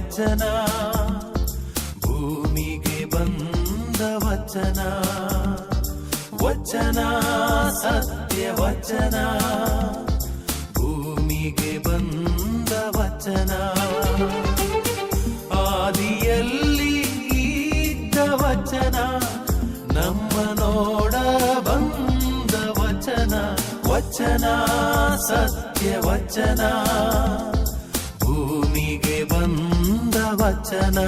ವಚನ, ಭೂಮಿಗೆ ಬಂದ ವಚನ, ವಚನ ಸತ್ಯ ವಚನ, ಭೂಮಿಗೆ ಬಂದ ವಚನ. ಆದಿಯಲ್ಲಿ ಇದ್ದ ವಚನ, ನಮ್ಮ ನೋಡ ಬಂದ ವಚನ, ವಚನ ಸತ್ಯ ವಚನ, ಭೂಮಿಗೆ ಬಂದ ವಚನ.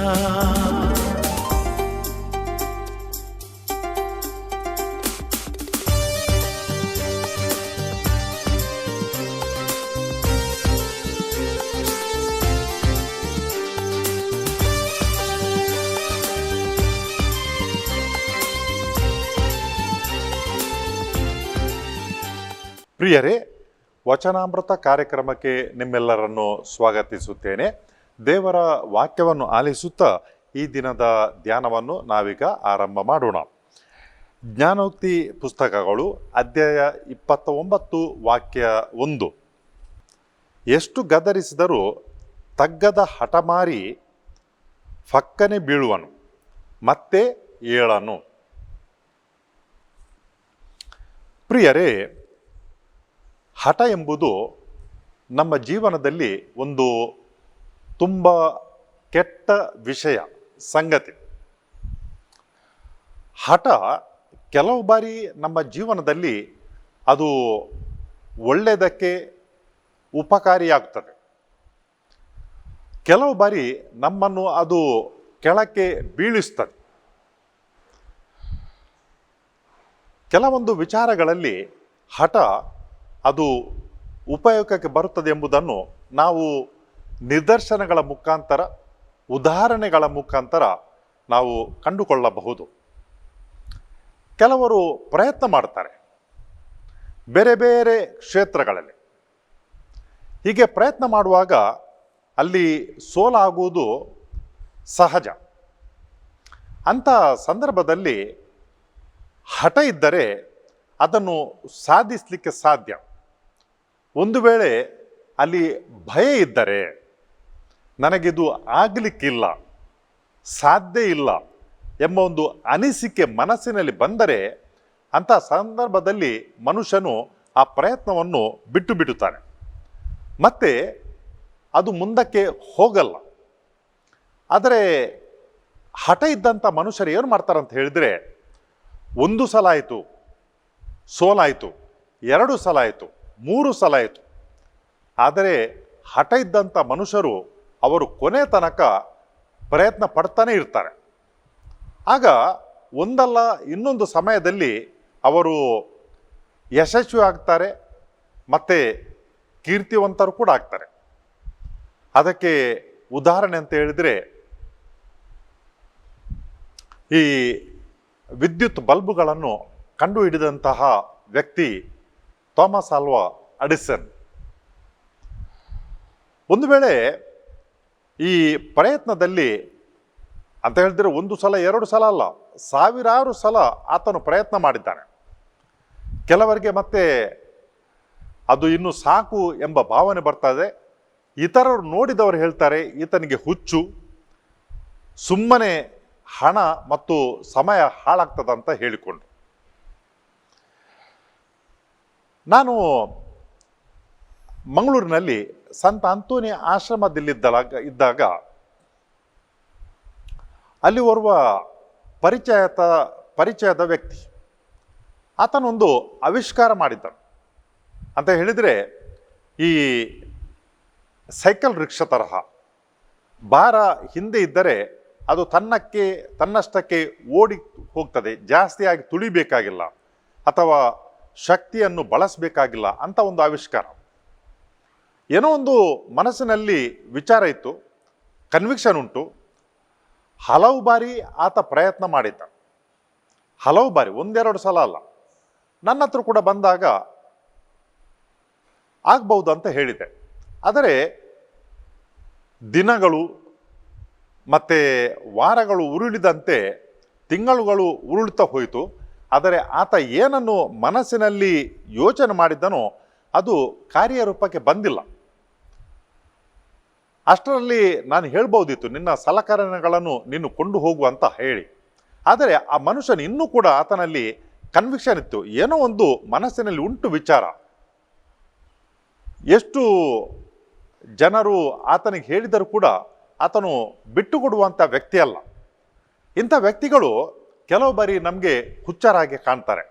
ಪ್ರಿಯರೇ, ವಚನಾಮೃತ ಕಾರ್ಯಕ್ರಮಕ್ಕೆ ನಿಮ್ಮೆಲ್ಲರನ್ನು ಸ್ವಾಗತಿಸುತ್ತೇನೆ. ದೇವರ ವಾಕ್ಯವನ್ನು ಆಲಿಸುತ್ತಾ ಈ ದಿನದ ಧ್ಯಾನವನ್ನು ನಾವೀಗ ಆರಂಭ ಮಾಡೋಣ. ಜ್ಞಾನೋಕ್ತಿ ಪುಸ್ತಕಗಳು ಅಧ್ಯಾಯ 29 ವಾಕ್ಯ 1. ಎಷ್ಟು ಗದರಿಸಿದರೂ ತಗ್ಗದ ಹಠಮಾರಿ ಫಕ್ಕನೆ ಬೀಳುವನು, ಮತ್ತೆ ಏಳನು. ಪ್ರಿಯರೇ, ಹಠ ಎಂಬುದು ನಮ್ಮ ಜೀವನದಲ್ಲಿ ಒಂದು ತುಂಬ ಕೆಟ್ಟ ವಿಷಯ, ಸಂಗತಿ. ಹಠ ಕೆಲವು ಬಾರಿ ನಮ್ಮ ಜೀವನದಲ್ಲಿ ಅದು ಒಳ್ಳೆಯದಕ್ಕೆ ಉಪಕಾರಿಯಾಗ್ತದೆ, ಕೆಲವು ಬಾರಿ ನಮ್ಮನ್ನು ಅದು ಕೆಳಕ್ಕೆ ಬೀಳಿಸ್ತದೆ. ಕೆಲವೊಂದು ವಿಚಾರಗಳಲ್ಲಿ ಹಠ ಅದು ಉಪಯೋಗಕ್ಕೆ ಬರುತ್ತದೆ ಎಂಬುದನ್ನು ನಾವು ನಿದರ್ಶನಗಳ ಮುಖಾಂತರ, ಉದಾಹರಣೆಗಳ ಮುಖಾಂತರ ನಾವು ಕಂಡುಕೊಳ್ಳಬಹುದು. ಕೆಲವರು ಪ್ರಯತ್ನ ಮಾಡ್ತಾರೆ ಬೇರೆ ಬೇರೆ ಕ್ಷೇತ್ರಗಳಲ್ಲಿ. ಹೀಗೆ ಪ್ರಯತ್ನ ಮಾಡುವಾಗ ಅಲ್ಲಿ ಸೋಲಾಗುವುದು ಸಹಜ. ಅಂಥ ಸಂದರ್ಭದಲ್ಲಿ ಹಠ ಇದ್ದರೆ ಅದನ್ನು ಸಾಧಿಸಲಿಕ್ಕೆ ಸಾಧ್ಯ. ಒಂದು ವೇಳೆ ಅಲ್ಲಿ ಭಯ ಇದ್ದರೆ, ನನಗಿದು ಆಗಲಿಕ್ಕಿಲ್ಲ, ಸಾಧ್ಯ ಇಲ್ಲ ಎಂಬ ಒಂದು ಅನಿಸಿಕೆ ಮನಸ್ಸಿನಲ್ಲಿ ಬಂದರೆ, ಅಂಥ ಸಂದರ್ಭದಲ್ಲಿ ಮನುಷ್ಯನು ಆ ಪ್ರಯತ್ನವನ್ನು ಬಿಟ್ಟು ಬಿಡುತ್ತಾನೆ, ಮತ್ತೆ ಅದು ಮುಂದಕ್ಕೆ ಹೋಗಲ್ಲ. ಆದರೆ ಹಠ ಇದ್ದಂಥ ಮನುಷ್ಯರು ಏನು ಮಾಡ್ತಾರಂತ ಹೇಳಿದರೆ, ಒಂದು ಸಲ ಆಯಿತು ಸೋಲಾಯಿತು, 2 ಸಲ ಆಯಿತು, 3 ಸಲ ಆಯಿತು. ಆದರೆ ಹಠ ಇದ್ದಂಥ ಮನುಷ್ಯರು ಅವರು ಕೊನೆ ತನಕ ಪ್ರಯತ್ನ ಪಡ್ತಾನೆ ಇರ್ತಾರೆ. ಆಗ ಒಂದಲ್ಲ ಇನ್ನೊಂದು ಸಮಯದಲ್ಲಿ ಅವರು ಯಶಸ್ವಿ ಆಗ್ತಾರೆ, ಮತ್ತು ಕೀರ್ತಿವಂತರು ಕೂಡ ಆಗ್ತಾರೆ. ಅದಕ್ಕೆ ಉದಾಹರಣೆ ಅಂತ ಹೇಳಿದರೆ, ಈ ವಿದ್ಯುತ್ ಬಲ್ಬುಗಳನ್ನು ಕಂಡುಹಿಡಿದಂತಹ ವ್ಯಕ್ತಿ ಥಾಮಸ್ ಆಲ್ವಾ ಎಡಿಸನ್. ಒಂದು ವೇಳೆ ಈ ಪ್ರಯತ್ನದಲ್ಲಿ ಅಂತ ಹೇಳಿದ್ರೆ 1 ಸಲ 2 ಸಲ ಅಲ್ಲ, ಸಾವಿರಾರು ಸಲ ಆತನು ಪ್ರಯತ್ನ ಮಾಡಿದ್ದಾನೆ. ಕೆಲವರಿಗೆ ಮತ್ತೆ ಅದು ಇನ್ನು ಸಾಕು ಎಂಬ ಭಾವನೆ ಬರ್ತದೆ. ಇತರರು ನೋಡಿದವರು ಹೇಳ್ತಾರೆ, ಈತನಿಗೆ ಹುಚ್ಚು, ಸುಮ್ಮನೆ ಹಣ ಮತ್ತು ಸಮಯ ಹಾಳಾಗ್ತದಂತ ಹೇಳಿಕೊಂಡು. ನಾನು ಮಂಗಳೂರಿನಲ್ಲಿ ಸಂತ ಅಂತೋನಿ ಆಶ್ರಮದಲ್ಲಿದ್ದಾಗ ಅಲ್ಲಿ ಓರ್ವ ಪರಿಚಯದ ವ್ಯಕ್ತಿ, ಆತನೊಂದು ಆವಿಷ್ಕಾರ ಮಾಡಿದ್ದ ಅಂತ ಹೇಳಿದರೆ, ಈ ಸೈಕಲ್ ರಿಕ್ಷಾ ತರಹ ಭಾರ ಹಿಂದೆ ಇದ್ದರೆ ಅದು ತನ್ನಷ್ಟಕ್ಕೆ ಓಡಿ ಹೋಗ್ತದೆ, ಜಾಸ್ತಿಯಾಗಿ ತುಳಿಬೇಕಾಗಿಲ್ಲ ಅಥವಾ ಶಕ್ತಿಯನ್ನು ಬಳಸಬೇಕಾಗಿಲ್ಲ ಅಂತ ಒಂದು ಆವಿಷ್ಕಾರ. ಏನೋ ಒಂದು ಮನಸ್ಸಿನಲ್ಲಿ ವಿಚಾರ ಇತ್ತು, ಕನ್ವಿಕ್ಷನ್ ಉಂಟು. ಹಲವು ಬಾರಿ ಆತ ಪ್ರಯತ್ನ ಮಾಡಿದ್ದ, ಹಲವು ಬಾರಿ, 1-2 ಸಲ ಅಲ್ಲ. ನನ್ನ ಹತ್ರ ಕೂಡ ಬಂದಾಗ ಆಗ್ಬಹುದು ಅಂತ ಹೇಳಿದೆ. ಆದರೆ ದಿನಗಳು ಮತ್ತು ವಾರಗಳು ಉರುಳಿದಂತೆ ತಿಂಗಳುಗಳು ಉರುಳ್ತಾ ಹೋಯಿತು. ಆದರೆ ಆತ ಏನನ್ನು ಮನಸ್ಸಿನಲ್ಲಿ ಯೋಚನೆ ಮಾಡಿದ್ದನೋ ಅದು ಕಾರ್ಯರೂಪಕ್ಕೆ ಬಂದಿಲ್ಲ. ಅಷ್ಟರಲ್ಲಿ ನಾನು ಹೇಳ್ಬೋದಿತ್ತು ನಿನ್ನ ಸಲಕರಣೆಗಳನ್ನು ನೀನು ಕೊಂಡು ಹೋಗು ಅಂತ ಹೇಳಿ. ಆದರೆ ಆ ಮನುಷ್ಯನ ಇನ್ನೂ ಕೂಡ ಆತನಲ್ಲಿ ಕನ್ವಿಕ್ಷನ್ ಇತ್ತು, ಏನೋ ಒಂದು ಮನಸ್ಸಿನಲ್ಲಿ ಉಂಟು ವಿಚಾರ. ಎಷ್ಟು ಜನರು ಆತನಿಗೆ ಹೇಳಿದರೂ ಕೂಡ ಆತನು ಬಿಟ್ಟು ಕೊಡುವಂಥ ವ್ಯಕ್ತಿ ಅಲ್ಲ. ಇಂಥ ವ್ಯಕ್ತಿಗಳು ಕೆಲವು ಬಾರಿ ನಮಗೆ ಹುಚ್ಚರಾಗಿ ಕಾಣ್ತಾರೆ,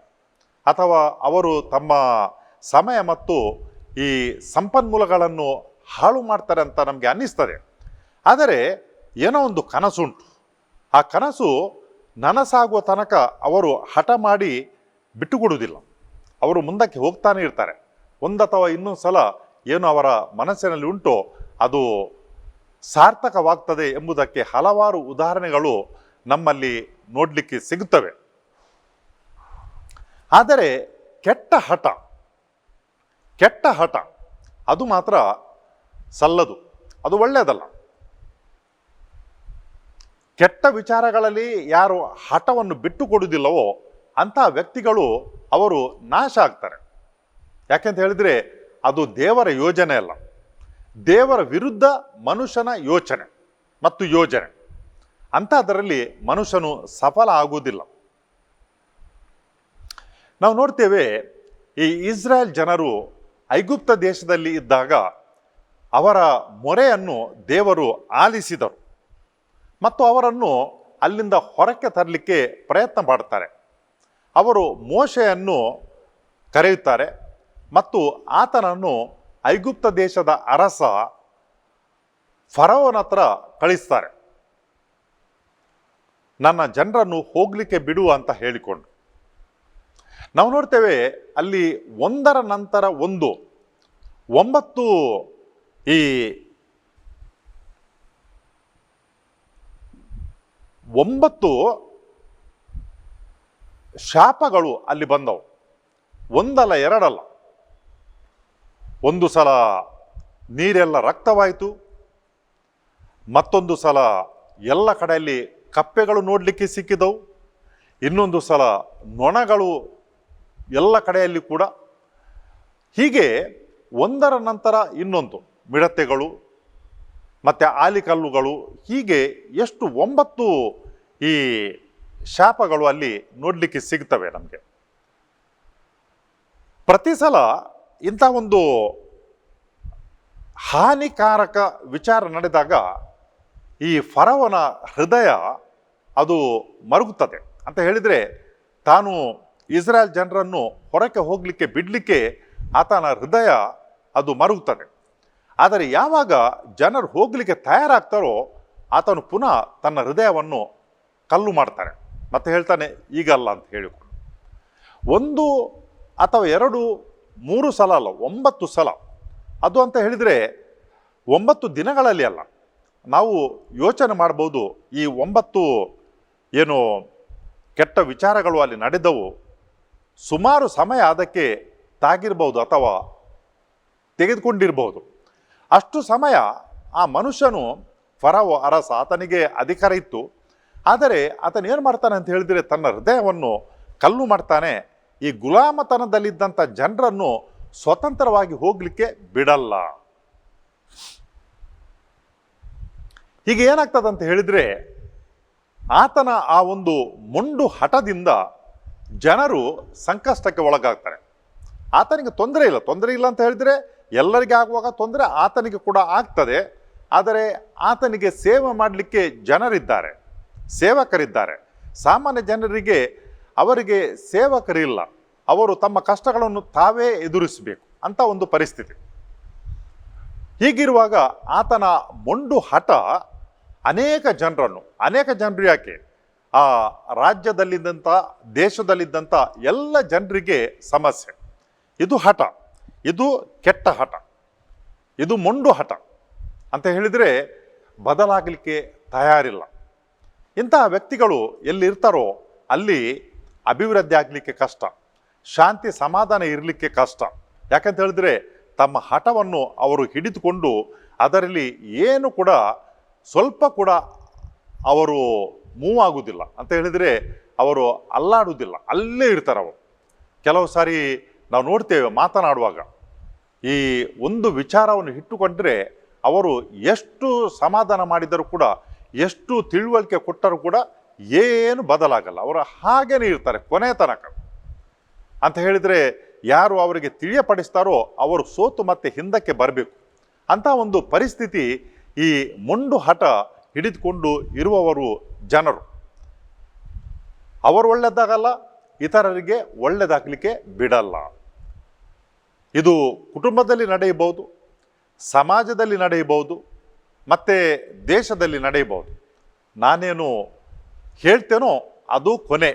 ಅಥವಾ ಅವರು ತಮ್ಮ ಸಮಯ ಮತ್ತು ಈ ಸಂಪನ್ಮೂಲಗಳನ್ನು ಹಾಳು ಮಾಡ್ತಾರೆ ಅಂತ ನಮಗೆ ಅನ್ನಿಸ್ತದೆ. ಆದರೆ ಏನೋ ಒಂದು ಕನಸುಂಟು, ಆ ಕನಸು ನನಸಾಗುವ ತನಕ ಅವರು ಹಠ ಮಾಡಿ ಬಿಟ್ಟುಕೊಡುವುದಿಲ್ಲ. ಅವರು ಮುಂದಕ್ಕೆ ಹೋಗ್ತಾನೆ ಇರ್ತಾರೆ. ಒಂದು ಅಥವಾ ಇನ್ನೊಂದು ಸಲ ಏನು ಅವರ ಮನಸ್ಸಿನಲ್ಲಿ ಉಂಟೋ ಅದು ಸಾರ್ಥಕವಾಗ್ತದೆ ಎಂಬುದಕ್ಕೆ ಹಲವಾರು ಉದಾಹರಣೆಗಳು ನಮ್ಮಲ್ಲಿ ನೋಡಲಿಕ್ಕೆ ಸಿಗುತ್ತವೆ. ಆದರೆ ಕೆಟ್ಟ ಹಠ ಅದು ಮಾತ್ರ ಸಲ್ಲದು, ಅದು ಒಳ್ಳೆಯದಲ್ಲ. ಕೆಟ್ಟ ವಿಚಾರಗಳಲ್ಲಿ ಯಾರು ಹಠವನ್ನು ಬಿಟ್ಟು ಕೊಡುವುದಿಲ್ಲವೋ ಅಂಥ ವ್ಯಕ್ತಿಗಳು ಅವರು ನಾಶ ಆಗ್ತಾರೆ. ಯಾಕೆಂತ ಹೇಳಿದರೆ ಅದು ದೇವರ ಯೋಜನೆ ಅಲ್ಲ, ದೇವರ ವಿರುದ್ಧ ಮನುಷ್ಯನ ಯೋಚನೆ ಮತ್ತು ಯೋಜನೆ. ಅಂಥದ್ರಲ್ಲಿ ಮನುಷ್ಯನು ಸಫಲ ಆಗುವುದಿಲ್ಲ. ನಾವು ನೋಡ್ತೇವೆ, ಈ ಇಸ್ರಾಯೇಲ್ ಜನರು ಐಗುಪ್ತ ದೇಶದಲ್ಲಿ ಇದ್ದಾಗ ಅವರ ಮೊರೆಯನ್ನು ದೇವರು ಆಲಿಸಿದರು ಮತ್ತು ಅವರನ್ನು ಅಲ್ಲಿಂದ ಹೊರಕ್ಕೆ ತರಲಿಕ್ಕೆ ಪ್ರಯತ್ನ ಮಾಡ್ತಾರೆ. ಅವರು ಮೋಶೆಯನ್ನು ಕರೆಯುತ್ತಾರೆ ಮತ್ತು ಆತನನ್ನು ಐಗುಪ್ತ ದೇಶದ ಅರಸ ಫರೋವನ ಹತ್ರ ಕಳಿಸ್ತಾರೆ, ನನ್ನ ಜನರನ್ನು ಹೋಗ್ಲಿಕ್ಕೆ ಬಿಡು ಅಂತ ಹೇಳಿಕೊಂಡು. ನಾವು ನೋಡ್ತೇವೆ ಅಲ್ಲಿ ಒಂದರ ನಂತರ ಒಂದು 9 ಶಾಪಗಳು ಅಲ್ಲಿ ಬಂದವು. ಒಂದಲ್ಲ ಎರಡಲ್ಲ. ಒಂದು ಸಲ ನೀರೆಲ್ಲ ರಕ್ತವಾಯಿತು, ಮತ್ತೊಂದು ಸಲ ಎಲ್ಲ ಕಡೆಯಲ್ಲಿ ಕಪ್ಪೆಗಳು ನೋಡಲಿಕ್ಕೆ ಸಿಕ್ಕಿದವು, ಇನ್ನೊಂದು ಸಲ ನೊಣಗಳು ಎಲ್ಲ ಕಡೆಯಲ್ಲಿ ಕೂಡ. ಹೀಗೆ ಒಂದರ ನಂತರ ಇನ್ನೊಂದು ಮಿಡತೆಗಳು ಮತ್ತು ಆಲಿಕಲ್ಲುಗಳು, ಹೀಗೆ ಎಷ್ಟು 9 ಈ ಶಾಪಗಳು ಅಲ್ಲಿ ನೋಡಲಿಕ್ಕೆ ಸಿಗ್ತವೆ ನಮಗೆ. ಪ್ರತಿ ಸಲ ಇಂಥ ಒಂದು ಹಾನಿಕಾರಕ ವಿಚಾರ ನಡೆದಾಗ ಈ ಫರೋವನ ಹೃದಯ ಅದು ಮರುಗುತ್ತದೆ. ಅಂತ ಹೇಳಿದರೆ ತಾನು ಇಸ್ರಾಯೇಲ್ ಜನರನ್ನು ಹೊರಕ್ಕೆ ಹೋಗಲಿಕ್ಕೆ ಬಿಡಲಿಕ್ಕೆ ಆತನ ಹೃದಯ ಅದು ಮರುಗುತ್ತದೆ. ಆದರೆ ಯಾವಾಗ ಜನರು ಹೋಗಲಿಕ್ಕೆ ತಯಾರಾಗ್ತಾರೋ ಆತನು ಪುನಃ ತನ್ನ ಹೃದಯವನ್ನು ಕಲ್ಲು ಮಾಡ್ತಾರೆ, ಮತ್ತೆ ಹೇಳ್ತಾನೆ ಈಗಲ್ಲ ಅಂತ ಹೇಳಿಕೊಂಡು. 1 ಅಥವಾ 2, 3 ಸಲ ಅಲ್ಲ, 9 ಸಲ. ಅದು ಅಂತ ಹೇಳಿದರೆ 9 ದಿನಗಳಲ್ಲಿ ಅಲ್ಲ. ನಾವು ಯೋಚನೆ ಮಾಡ್ಬೋದು, ಈ 9 ಏನು ಕೆಟ್ಟ ವಿಚಾರಗಳು ಅಲ್ಲಿ ನಡೆದವು, ಸುಮಾರು ಸಮಯ ಅದಕ್ಕೆ ತಾಗಿರ್ಬೋದು ಅಥವಾ ತೆಗೆದುಕೊಂಡಿರ್ಬೋದು. ಅಷ್ಟು ಸಮಯ ಆ ಮನುಷ್ಯನು ಫರೋವ ಅರಸ, ಆತನಿಗೆ ಅಧಿಕಾರ ಇತ್ತು. ಆದರೆ ಆತನು ಏನು ಮಾಡ್ತಾನೆ ಅಂತ ಹೇಳಿದರೆ ತನ್ನ ಹೃದಯವನ್ನು ಕಲ್ಲು ಮಾಡ್ತಾನೆ. ಈ ಗುಲಾಮತನದಲ್ಲಿದ್ದಂಥ ಜನರನ್ನು ಸ್ವತಂತ್ರವಾಗಿ ಹೋಗಲಿಕ್ಕೆ ಬಿಡಲ್ಲ. ಹೀಗೆ ಏನಾಗ್ತದಂತ ಹೇಳಿದರೆ ಆತನ ಆ ಒಂದು ಮೊಂಡು ಹಠದಿಂದ ಜನರು ಸಂಕಷ್ಟಕ್ಕೆ ಒಳಗಾಗ್ತಾರೆ. ಆತನಿಗೆ ತೊಂದರೆ ಇಲ್ಲ ಅಂತ ಹೇಳಿದರೆ ಎಲ್ಲರಿಗೆ ಆಗುವಾಗ ತೊಂದರೆ ಆತನಿಗೆ ಕೂಡ ಆಗ್ತದೆ. ಆದರೆ ಆತನಿಗೆ ಸೇವೆ ಮಾಡಲಿಕ್ಕೆ ಜನರಿದ್ದಾರೆ, ಸೇವಕರಿದ್ದಾರೆ. ಸಾಮಾನ್ಯ ಜನರಿಗೆ ಅವರಿಗೆ ಸೇವಕರಿಲ್ಲ, ಅವರು ತಮ್ಮ ಕಷ್ಟಗಳನ್ನು ತಾವೇ ಎದುರಿಸಬೇಕು ಅಂತ ಒಂದು ಪರಿಸ್ಥಿತಿ. ಹೀಗಿರುವಾಗ ಆತನ ಮೊಂಡು ಹಠ ಅನೇಕ ಜನರು ಯಾಕೆ ಆ ರಾಜ್ಯದಲ್ಲಿದ್ದಂಥ ದೇಶದಲ್ಲಿದ್ದಂಥ ಎಲ್ಲ ಜನರಿಗೆ ಸಮಸ್ಯೆ. ಇದು ಹಠ, ಇದು ಕೆಟ್ಟ ಹಠ, ಇದು ಮೊಂಡು ಹಠ ಅಂತ ಹೇಳಿದರೆ ಬದಲಾಗಲಿಕ್ಕೆ ತಯಾರಿಲ್ಲ. ಇಂತಹ ವ್ಯಕ್ತಿಗಳು ಎಲ್ಲಿರ್ತಾರೋ ಅಲ್ಲಿ ಅಭಿವೃದ್ಧಿ ಆಗಲಿಕ್ಕೆ ಕಷ್ಟ, ಶಾಂತಿ ಸಮಾಧಾನ ಇರಲಿಕ್ಕೆ ಕಷ್ಟ. ಯಾಕಂತ ಹೇಳಿದ್ರೆ ತಮ್ಮ ಹಠವನ್ನು ಅವರು ಹಿಡಿದುಕೊಂಡು ಅದರಲ್ಲಿ ಏನು ಕೂಡ ಸ್ವಲ್ಪ ಕೂಡ ಅವರು ಮೂವ್ ಆಗುವುದಿಲ್ಲ. ಅಂತ ಹೇಳಿದರೆ ಅವರು ಅಲ್ಲಾಡುವುದಿಲ್ಲ, ಅಲ್ಲೇ ಇರ್ತಾರೆ ಅವರು. ಕೆಲವು ಸಾರಿ ನಾವು ನೋಡ್ತೇವೆ ಮಾತನಾಡುವಾಗ ಈ ಒಂದು ವಿಚಾರವನ್ನು ಇಟ್ಟುಕೊಂಡ್ರೆ ಅವರು ಎಷ್ಟು ಸಮಾಧಾನ ಮಾಡಿದರೂ ಕೂಡ, ಎಷ್ಟು ತಿಳುವಳಿಕೆ ಕೊಟ್ಟರೂ ಕೂಡ ಏನು ಬದಲಾಗಲ್ಲ. ಅವರು ಹಾಗೇನೇ ಇರ್ತಾರೆ ಕೊನೆ ತನಕ. ಅಂತ ಹೇಳಿದರೆ ಯಾರು ಅವರಿಗೆ ತಿಳಿಯಪಡಿಸ್ತಾರೋ ಅವರು ಸೋತು ಮತ್ತೆ ಹಿಂದಕ್ಕೆ ಬರಬೇಕು ಅಂತ ಒಂದು ಪರಿಸ್ಥಿತಿ ಈ ಮೊಂಡು ಹಠ ಹಿಡಿದುಕೊಂಡು ಇರುವವರು ಜನರು. ಅವರು ಒಳ್ಳೆದಾಗಲ್ಲ, ಇತರರಿಗೆ ಒಳ್ಳೆದಾಗಲಿಕ್ಕೆ ಬಿಡಲ್ಲ. ಇದು ಕುಟುಂಬದಲ್ಲಿ ನಡೆಯಬಹುದು, ಸಮಾಜದಲ್ಲಿ ನಡೆಯಬಹುದು, ಮತ್ತು ದೇಶದಲ್ಲಿ ನಡೆಯಬಹುದು. ನಾನೇನು ಹೇಳ್ತೇನೋ ಅದು ಕೊನೆ,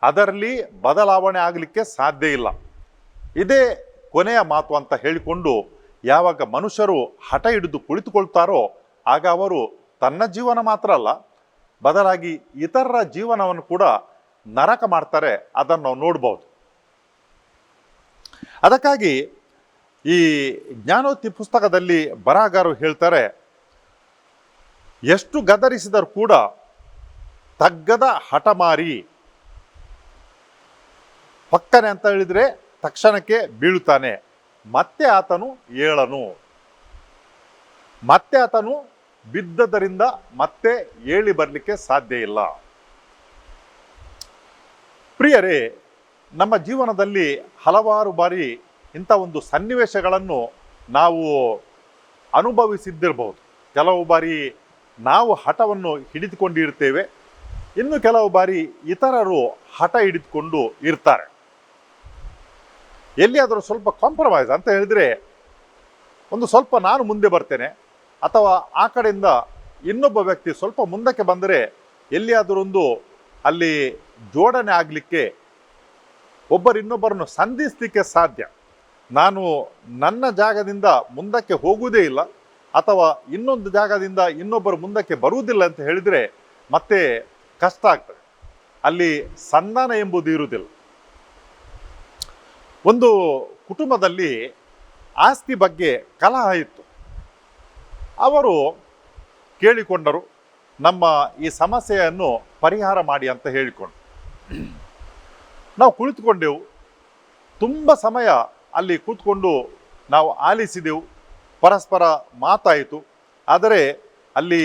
ಅದರಲ್ಲಿ ಬದಲಾವಣೆ ಆಗಲಿಕ್ಕೆ ಸಾಧ್ಯ ಇಲ್ಲ. ಇದೇ ಕೊನೆಯ ಮಾತು ಅಂತ ಹೇಳಿಕೊಂಡು ಯಾವಾಗ ಮನುಷ್ಯರು ಹಠ ಹಿಡಿದು ಕುಳಿತುಕೊಳ್ತಾರೋ ಆಗ ಅವರು ತನ್ನ ಜೀವನ ಮಾತ್ರ ಅಲ್ಲ, ಬದಲಾಗಿ ಇತರರ ಜೀವನವನ್ನು ಕೂಡ ನರಕ ಮಾಡ್ತಾರೆ. ಅದನ್ನು ನಾವು ನೋಡ್ಬೋದು. ಅದಕ್ಕಾಗಿ ಈ ಜ್ಞಾನೋಕ್ತಿ ಪುಸ್ತಕದಲ್ಲಿ ಬರಹಗಾರರು ಹೇಳ್ತಾರೆ, ಎಷ್ಟು ಗದರಿಸಿದರೂ ಕೂಡ ತಗ್ಗದ ಹಠಮಾರಿ ಪಕ್ಕನೆ ಅಂತ ಹೇಳಿದರೆ ತಕ್ಷಣಕ್ಕೆ ಬೀಳುತ್ತಾನೆ, ಮತ್ತೆ ಆತನು ಏಳನು. ಮತ್ತೆ ಆತನು ಬಿದ್ದದರಿಂದ ಮತ್ತೆ ಏಳಿ ಬರಲಿಕ್ಕೆ ಸಾಧ್ಯ ಇಲ್ಲ. ಪ್ರಿಯರೇ, ನಮ್ಮ ಜೀವನದಲ್ಲಿ ಹಲವಾರು ಬಾರಿ ಇಂಥ ಒಂದು ಸನ್ನಿವೇಶಗಳನ್ನು ನಾವು ಅನುಭವಿಸಿದ್ದಿರಬಹುದು. ಕೆಲವು ಬಾರಿ ನಾವು ಹಠವನ್ನು ಹಿಡಿದುಕೊಂಡಿರ್ತೇವೆ, ಇನ್ನು ಕೆಲವು ಬಾರಿ ಇತರರು ಹಠ ಹಿಡಿದುಕೊಂಡು ಇರ್ತಾರೆ. ಎಲ್ಲಿಯಾದರೂ ಸ್ವಲ್ಪ ಕಾಂಪ್ರಮೈಸ್ ಅಂತ ಹೇಳಿದರೆ, ಒಂದು ಸ್ವಲ್ಪ ನಾನು ಮುಂದೆ ಬರ್ತೇನೆ, ಅಥವಾ ಆ ಕಡೆಯಿಂದ ಇನ್ನೊಬ್ಬ ವ್ಯಕ್ತಿ ಸ್ವಲ್ಪ ಮುಂದಕ್ಕೆ ಬಂದರೆ ಎಲ್ಲಿಯಾದರೊಂದು ಅಲ್ಲಿ ಜೋಡಣೆ ಆಗಲಿಕ್ಕೆ, ಒಬ್ಬರಿನ್ನೊಬ್ಬರನ್ನು ಸಂಧಿಸಲಿಕ್ಕೆ ಸಾಧ್ಯ. ನಾನು ನನ್ನ ಜಾಗದಿಂದ ಮುಂದಕ್ಕೆ ಹೋಗುವುದೇ ಇಲ್ಲ, ಅಥವಾ ಇನ್ನೊಂದು ಜಾಗದಿಂದ ಇನ್ನೊಬ್ಬರು ಮುಂದಕ್ಕೆ ಬರುವುದಿಲ್ಲ ಅಂತ ಹೇಳಿದರೆ ಮತ್ತೆ ಕಷ್ಟ ಆಗ್ತದೆ. ಅಲ್ಲಿ ಸಂಧಾನ ಎಂಬುದು ಇರುವುದಿಲ್ಲ. ಒಂದು ಕುಟುಂಬದಲ್ಲಿ ಆಸ್ತಿ ಬಗ್ಗೆ ಕಲಹ ಇತ್ತು. ಅವರು ಕೇಳಿಕೊಂಡರು, ನಮ್ಮ ಈ ಸಮಸ್ಯೆಯನ್ನು ಪರಿಹಾರ ಮಾಡಿ ಅಂತ ಹೇಳಿಕೊಂಡು. ನಾವು ಕುಳಿತುಕೊಂಡೆವು, ತುಂಬ ಸಮಯ ಅಲ್ಲಿ ಕೂತ್ಕೊಂಡು ನಾವು ಆಲಿಸಿದೆವು, ಪರಸ್ಪರ ಮಾತಾಯಿತು. ಆದರೆ ಅಲ್ಲಿ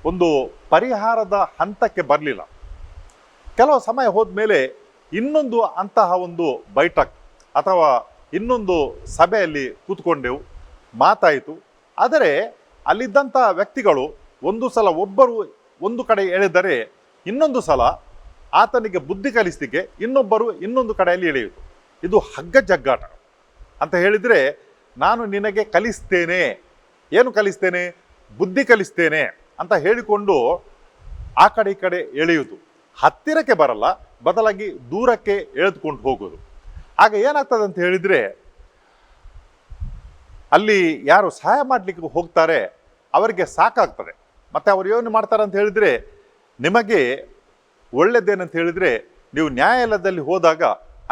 ಒಂದು ಪರಿಹಾರದ ಹಂತಕ್ಕೆ ಬರಲಿಲ್ಲ. ಕೆಲವು ಸಮಯ ಹೋದ್ಮೇಲೆ ಇನ್ನೊಂದು ಅಂತಹ ಒಂದು ಬೈಠಕ್ ಅಥವಾ ಇನ್ನೊಂದು ಸಭೆಯಲ್ಲಿ ಕೂತ್ಕೊಂಡೆವು, ಮಾತಾಯಿತು. ಆದರೆ ಅಲ್ಲಿದ್ದಂಥ ವ್ಯಕ್ತಿಗಳು ಒಂದು ಸಲ ಒಬ್ಬರು ಒಂದು ಕಡೆ ಎಳೆದರೆ ಇನ್ನೊಂದು ಸಲ ಆತನಿಗೆ ಬುದ್ಧಿ ಕಲಿಸಲಿಕ್ಕೆ ಇನ್ನೊಬ್ಬರು ಇನ್ನೊಂದು ಕಡೆಯಲ್ಲಿ ಎಳೆಯುವುದು. ಇದು ಹಗ್ಗ ಜಗ್ಗಾಟ ಅಂತ ಹೇಳಿದರೆ, ನಾನು ನಿನಗೆ ಕಲಿಸ್ತೇನೆ, ಏನು ಕಲಿಸ್ತೇನೆ, ಬುದ್ಧಿ ಕಲಿಸ್ತೇನೆ ಅಂತ ಹೇಳಿಕೊಂಡು ಆ ಕಡೆ ಈ ಕಡೆ ಎಳೆಯುವುದು. ಹತ್ತಿರಕ್ಕೆ ಬರಲ್ಲ, ಬದಲಾಗಿ ದೂರಕ್ಕೆ ಎಳೆದುಕೊಂಡು ಹೋಗೋದು. ಆಗ ಏನಾಗ್ತದೆ ಅಂತ ಹೇಳಿದರೆ, ಅಲ್ಲಿ ಯಾರು ಸಹಾಯ ಮಾಡಲಿಕ್ಕೆ ಹೋಗ್ತಾರೆ ಅವರಿಗೆ ಸಾಕಾಗ್ತದೆ. ಮತ್ತು ಅವರು ಏನು ಮಾಡ್ತಾರೆ ಅಂತ ಹೇಳಿದರೆ, ನಿಮಗೆ ಒಳ್ಳೆಯದೇನಂತ ಹೇಳಿದರೆ, ನೀವು ನ್ಯಾಯಾಲಯದಲ್ಲಿ ಹೋದಾಗ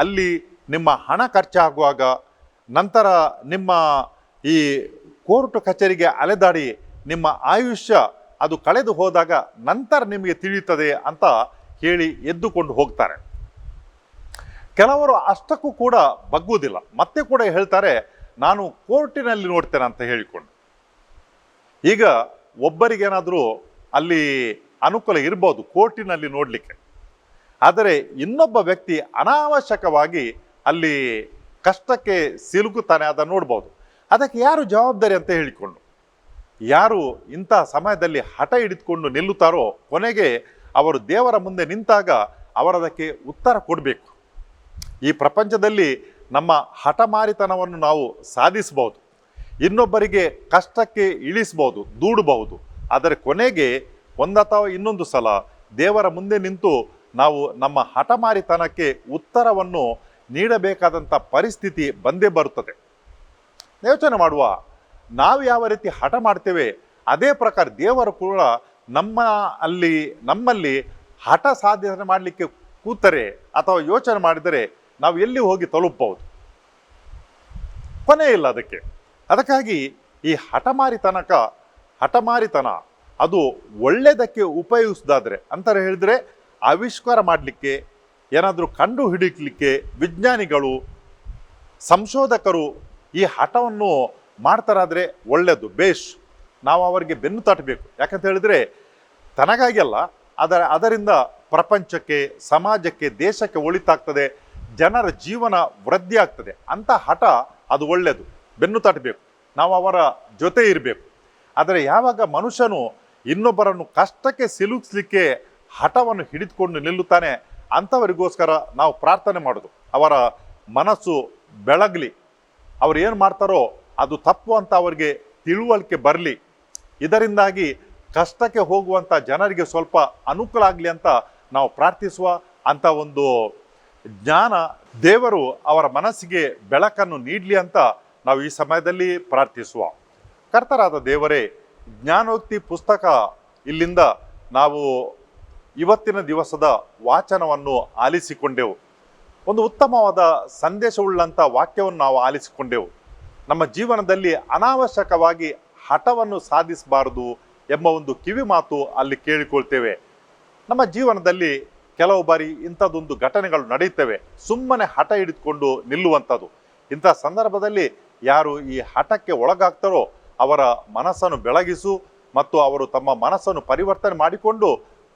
ಅಲ್ಲಿ ನಿಮ್ಮ ಹಣ ಖರ್ಚಾಗುವಾಗ, ನಂತರ ನಿಮ್ಮ ಈ ಕೋರ್ಟ್ ಕಚೇರಿಗೆ ಅಲೆದಾಡಿ ನಿಮ್ಮ ಆಯುಷ್ಯ ಅದು ಕಳೆದು ಹೋದಾಗ ನಂತರ ನಿಮಗೆ ತಿಳಿಯುತ್ತದೆ ಅಂತ ಹೇಳಿ ಎದ್ದುಕೊಂಡು ಹೋಗ್ತಾರೆ. ಕೆಲವರು ಅಷ್ಟಕ್ಕೂ ಕೂಡ ಬಗ್ಗುವುದಿಲ್ಲ, ಮತ್ತೆ ಕೂಡ ಹೇಳ್ತಾರೆ, ನಾನು ಕೋರ್ಟಿನಲ್ಲಿ ನೋಡ್ತೇನೆ ಅಂತ ಹೇಳಿಕೊಂಡು. ಈಗ ಒಬ್ಬರಿಗೇನಾದರೂ ಅಲ್ಲಿ ಅನುಕೂಲ ಇರ್ಬೋದು ಕೋರ್ಟಿನಲ್ಲಿ ನೋಡಲಿಕ್ಕೆ, ಆದರೆ ಇನ್ನೊಬ್ಬ ವ್ಯಕ್ತಿ ಅನಾವಶ್ಯಕವಾಗಿ ಅಲ್ಲಿ ಕಷ್ಟಕ್ಕೆ ಸಿಲುಕುತ್ತಾನೆ, ಅದನ್ನು ನೋಡ್ಬೋದು. ಅದಕ್ಕೆ ಯಾರು ಜವಾಬ್ದಾರಿ ಅಂತ ಹೇಳಿಕೊಂಡು, ಯಾರು ಇಂಥ ಸಮಯದಲ್ಲಿ ಹಠ ಹಿಡಿದುಕೊಂಡು ನಿಲ್ಲುತ್ತಾರೋ ಕೊನೆಗೆ ಅವರು ದೇವರ ಮುಂದೆ ನಿಂತಾಗ ಅವರದಕ್ಕೆ ಉತ್ತರ ಕೊಡಬೇಕು. ಈ ಪ್ರಪಂಚದಲ್ಲಿ ನಮ್ಮ ಹಠಮಾರಿತನವನ್ನು ನಾವು ಸಾಧಿಸಬಹುದು, ಇನ್ನೊಬ್ಬರಿಗೆ ಕಷ್ಟಕ್ಕೆ ಇಳಿಸಬಹುದು, ದೂಡಬಹುದು. ಆದರೆ ಕೊನೆಗೆ ಒಂದು ಅಥವಾ ಇನ್ನೊಂದು ಸಲ ದೇವರ ಮುಂದೆ ನಿಂತು ನಾವು ನಮ್ಮ ಹಠಮಾರಿತನಕ್ಕೆ ಉತ್ತರವನ್ನು ನೀಡಬೇಕಾದಂಥ ಪರಿಸ್ಥಿತಿ ಬಂದೇ ಬರುತ್ತದೆ. ಯೋಚನೆ ಮಾಡುವ, ನಾವು ಯಾವ ರೀತಿ ಹಠ ಮಾಡ್ತೇವೆ ಅದೇ ಪ್ರಕಾರ ದೇವರು ಕೂಡ ನಮ್ಮಲ್ಲಿ ಹಠ ಸಾಧನೆ ಮಾಡಲಿಕ್ಕೆ ಕೂತರೆ ಅಥವಾ ಯೋಚನೆ ಮಾಡಿದರೆ ನಾವು ಎಲ್ಲಿ ಹೋಗಿ ತಲುಪಬಹುದು, ಕೊನೆ ಇಲ್ಲ ಅದಕ್ಕೆ. ಅದಕ್ಕಾಗಿ ಈ ಹಠಮಾರಿತನ ಅದು ಒಳ್ಳೆಯದಕ್ಕೆ ಉಪಯೋಗಿಸೋದಾದರೆ ಅಂತ ಹೇಳಿದರೆ, ಆವಿಷ್ಕಾರ ಮಾಡಲಿಕ್ಕೆ, ಏನಾದರೂ ಕಂಡು ಹಿಡಿಯಲಿಕ್ಕೆ ವಿಜ್ಞಾನಿಗಳು, ಸಂಶೋಧಕರು ಈ ಹಠವನ್ನು ಮಾಡ್ತಾರಾದರೆ ಒಳ್ಳೆಯದು, ಬೇಷ್. ನಾವು ಅವರಿಗೆ ಬೆನ್ನು ತಟ್ಟಬೇಕು. ಯಾಕಂತ ಹೇಳಿದರೆ ತನಗಾಗಿ ಅಲ್ಲ, ಅದರಿಂದ ಪ್ರಪಂಚಕ್ಕೆ, ಸಮಾಜಕ್ಕೆ, ದೇಶಕ್ಕೆ ಒಳಿತಾಗ್ತದೆ, ಜನರ ಜೀವನ ವೃದ್ಧಿ ಆಗ್ತದೆ ಅಂತ ಹಠ ಅದು ಒಳ್ಳೆಯದು. ಬೆನ್ನು ತಟ್ಟಬೇಕು, ನಾವು ಅವರ ಜೊತೆ ಇರಬೇಕು. ಆದರೆ ಯಾವಾಗ ಮನುಷ್ಯನು ಇನ್ನೊಬ್ಬರನ್ನು ಕಷ್ಟಕ್ಕೆ ಸಿಲುಕಿಸಲಿಕ್ಕೆ ಹಠವನ್ನು ಹಿಡಿದುಕೊಂಡು ನಿಲ್ಲುತ್ತಾನೆ, ಅಂಥವರಿಗೋಸ್ಕರ ನಾವು ಪ್ರಾರ್ಥನೆ ಮಾಡೋದು, ಅವರ ಮನಸ್ಸು ಬೆಳಗಲಿ, ಅವ್ರು ಏನು ಮಾಡ್ತಾರೋ ಅದು ತಪ್ಪು ಅಂತ ಅವರಿಗೆ ತಿಳುವಳಿಕೆ ಬರಲಿ, ಇದರಿಂದಾಗಿ ಕಷ್ಟಕ್ಕೆ ಹೋಗುವಂಥ ಜನರಿಗೆ ಸ್ವಲ್ಪ ಅನುಕೂಲ ಆಗಲಿ ಅಂತ ನಾವು ಪ್ರಾರ್ಥಿಸುವ. ಅಂಥ ಒಂದು ಜ್ಞಾನ ದೇವರು ಅವರ ಮನಸ್ಸಿಗೆ ಬೆಳಕನ್ನು ನೀಡಲಿ ಅಂತ ನಾವು ಈ ಸಮಯದಲ್ಲಿ ಪ್ರಾರ್ಥಿಸುವ. ಕರ್ತರಾದ ದೇವರೇ, ಜ್ಞಾನೋಕ್ತಿ ಪುಸ್ತಕ ಇಲ್ಲಿಂದ ನಾವು ಇವತ್ತಿನ ದಿವಸದ ವಾಚನವನ್ನು ಆಲಿಸಿಕೊಂಡೆವು. ಒಂದು ಉತ್ತಮವಾದ ಸಂದೇಶವುಳ್ಳಂಥ ವಾಕ್ಯವನ್ನು ನಾವು ಆಲಿಸಿಕೊಂಡೆವು. ನಮ್ಮ ಜೀವನದಲ್ಲಿ ಅನಾವಶ್ಯಕವಾಗಿ ಹಠವನ್ನು ಸಾಧಿಸಬಾರದು ಎಂಬ ಒಂದು ಕಿವಿ ಮಾತು ಅಲ್ಲಿ ಕೇಳಿಕೊಳ್ತೇವೆ. ನಮ್ಮ ಜೀವನದಲ್ಲಿ ಕೆಲವು ಬಾರಿ ಇಂಥದ್ದೊಂದು ಘಟನೆಗಳು ನಡೆಯುತ್ತವೆ, ಸುಮ್ಮನೆ ಹಠ ಹಿಡಿದುಕೊಂಡು ನಿಲ್ಲುವಂಥದ್ದು. ಇಂಥ ಸಂದರ್ಭದಲ್ಲಿ ಯಾರು ಈ ಹಠಕ್ಕೆ ಒಳಗಾಗ್ತಾರೋ ಅವರ ಮನಸ್ಸನ್ನು ಬೆಳಗಿಸು ಮತ್ತು ಅವರು ತಮ್ಮ ಮನಸ್ಸನ್ನು ಪರಿವರ್ತನೆ ಮಾಡಿಕೊಂಡು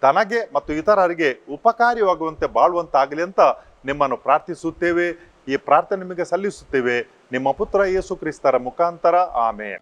ತನಗೆ ಮತ್ತು ಇತರರಿಗೆ ಉಪಕಾರಿಯಾಗುವಂತೆ ಬಾಳುವಂತಾಗಲಿ ಅಂತ ನಿಮ್ಮನ್ನು ಪ್ರಾರ್ಥಿಸುತ್ತೇವೆ. ಈ ಪ್ರಾರ್ಥನೆ ನಿಮಗೆ ಸಲ್ಲಿಸುತ್ತೇವೆ ನಿಮ್ಮ ಪುತ್ರ ಯೇಸು ಕ್ರಿಸ್ತರ ಮುಖಾಂತರ. ಆಮೆನ್.